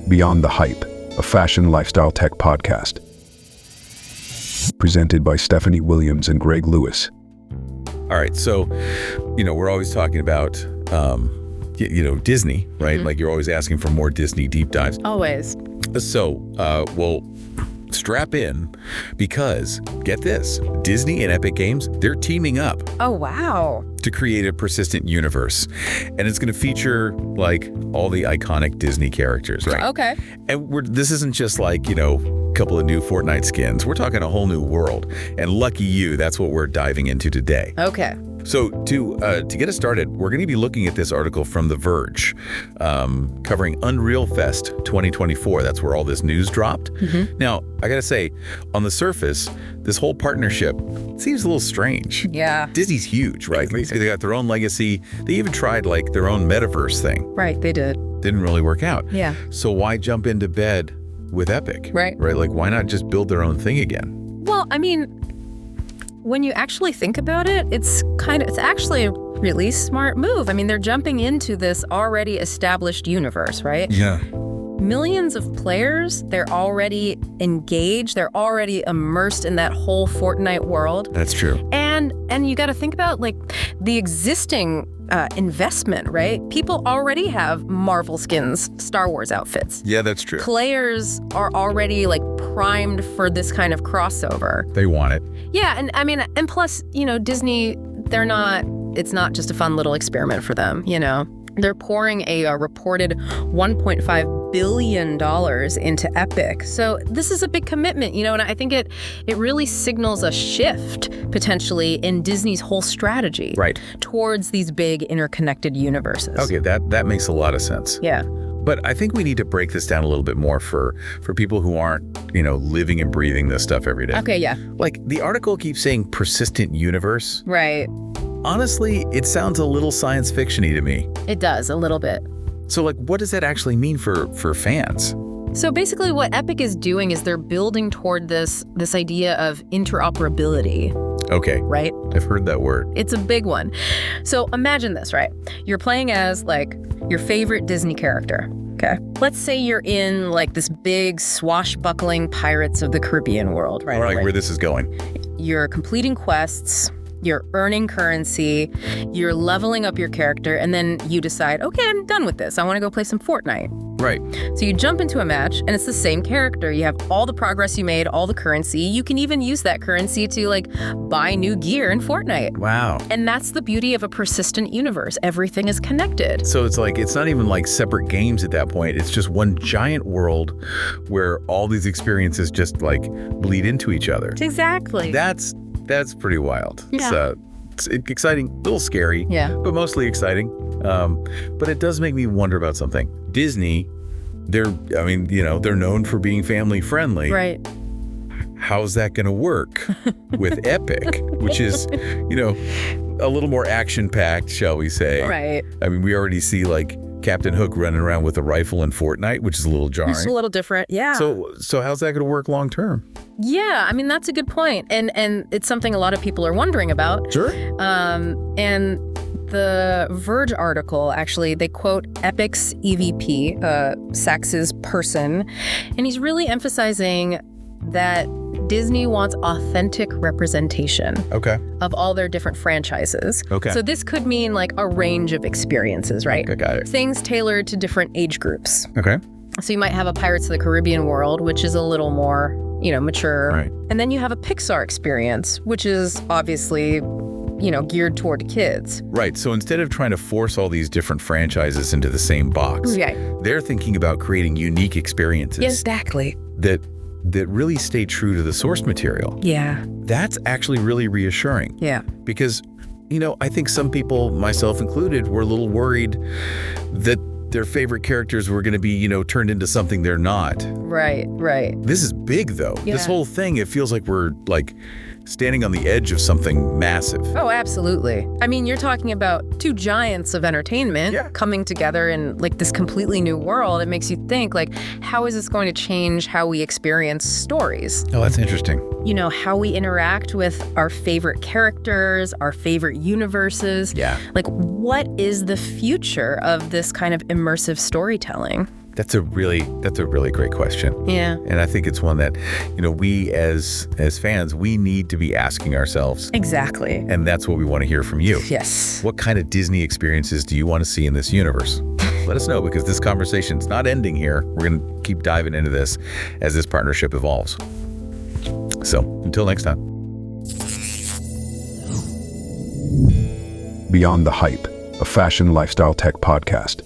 Beyond the Hype, a fashion lifestyle tech podcast. Presented by Stephanie Williams and Greg Lewis. All right, so, we're always talking about, Disney, right? Mm-hmm. Like you're always asking for more Disney deep dives. Always. So, strap in because, get this, Disney and Epic Games, they're teaming up Oh, wow. to create a persistent universe. And it's going to feature, like, all the iconic Disney characters, right? Okay. And this isn't just like, a couple of new Fortnite skins. We're talking a whole new world. And lucky you, that's what we're diving into today. Okay. So to get us started, we're going to be looking at this article from The Verge, covering Unreal Fest 2024. That's where all this news dropped. Mm-hmm. Now, I got to say, on the surface, this whole partnership seems a little strange. Yeah. Disney's huge, right? They got their own legacy. They even tried like their own metaverse thing. Right, they did. Didn't really work out. Yeah. So why jump into bed with Epic? Right. Right? Like, why not just build their own thing again? Well, I mean, when you actually think about it, it's actually a really smart move. I mean, they're jumping into this already established universe, right? Yeah. Millions of players, they're already engaged, they're already immersed in that whole Fortnite world. That's true. And you got to think about like the existing investment, right? People already have Marvel skins, Star Wars outfits. Yeah, that's true. Players are already like primed for this kind of crossover. They want it. Yeah, and I mean, and plus, Disney, it's not just a fun little experiment for them, They're pouring a reported $1.5 billion into Epic. So this is a big commitment, and I think it really signals a shift, potentially, in Disney's whole strategy towards these big interconnected universes. Okay, that makes a lot of sense. Yeah. But I think we need to break this down a little bit more for people who aren't, living and breathing this stuff every day. Okay, yeah. Like, the article keeps saying persistent universe. Right. Honestly, it sounds a little science fiction-y to me. It does, a little bit. So, like, what does that actually mean for fans? So basically what Epic is doing is they're building toward this idea of interoperability. Okay. Right? I've heard that word. It's a big one. So imagine this, right? You're playing as like your favorite Disney character. Okay. Let's say you're in like this big swashbuckling Pirates of the Caribbean world, right? All right, where this is going. You're completing quests, you're earning currency, you're leveling up your character, and then you decide, okay, I'm done with this. I want to go play some Fortnite. Right. So you jump into a match, and it's the same character. You have all the progress you made, all the currency. You can even use that currency to, like, buy new gear in Fortnite. Wow. And that's the beauty of a persistent universe. Everything is connected. So it's like, it's not even like separate games at that point. It's just one giant world where all these experiences just, like, bleed into each other. Exactly. That's pretty wild. Yeah. It's exciting, a little scary, Yeah. but mostly exciting. But it does make me wonder about something. Disney, they're known for being family friendly. Right. How's that going to work with Epic, which is, a little more action-packed, shall we say? Right. I mean, we already see like Captain Hook running around with a rifle in Fortnite, which is a little jarring. It's a little different. Yeah. So how's that going to work long term? Yeah, I mean, that's a good point. And it's something a lot of people are wondering about. Sure. And the Verge article, actually, they quote Epic's EVP, Sachs's person, and he's really emphasizing that Disney wants authentic representation of all their different franchises. Okay. So this could mean like a range of experiences, right? Okay, got it. Things tailored to different age groups. Okay. So you might have a Pirates of the Caribbean world, which is a little more, mature. Right. And then you have a Pixar experience, which is obviously, geared toward kids. Right. So instead of trying to force all these different franchises into the same box, they're thinking about creating unique experiences. Exactly. That really stay true to the source material. Yeah. That's actually really reassuring. Yeah. Because, I think some people, myself included, were a little worried that their favorite characters were going to be, turned into something they're not. Right. This is big, though. Yeah. This whole thing, it feels like we're, like, standing on the edge of something massive. Oh, absolutely. I mean, you're talking about two giants of entertainment coming together in like this completely new world. It makes you think, like, how is this going to change how we experience stories? Oh, that's interesting. How we interact with our favorite characters, our favorite universes. Yeah. Like, what is the future of this kind of immersive storytelling? That's a really great question. Yeah. And I think it's one that, we as fans, we need to be asking ourselves. Exactly. And that's what we want to hear from you. Yes. What kind of Disney experiences do you want to see in this universe? Let us know, because this conversation's not ending here. We're going to keep diving into this as this partnership evolves. So until next time. Beyond the Hype, a fashion lifestyle tech podcast.